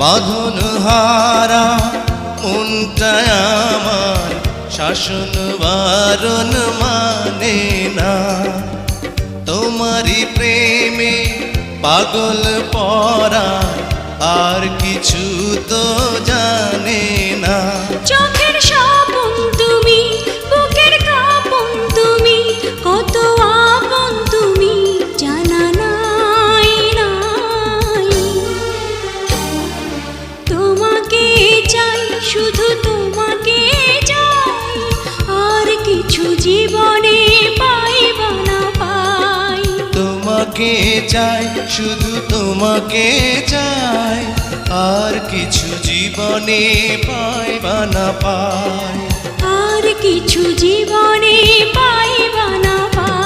বাঁধন হারা মনটা আমার শাসন বারণ মানে না। তোমারই প্রেমে পাগল পরা আর কিছু তো জানে না। চোখের স্বপন তুমি, বুকের কাঁপন তুমি, কত আপন তুমি জানা নাই নাই। তোমাকে চাই, শুধু তোমাকে চাই, আর কিছু জীবনে পাইব না পাই। তোমাকে চাই, শুধু তোমাকে চাই, আর কিছু জীবনে পাইবা না পাই। আর কিছু জীবনে পাইব না পাই।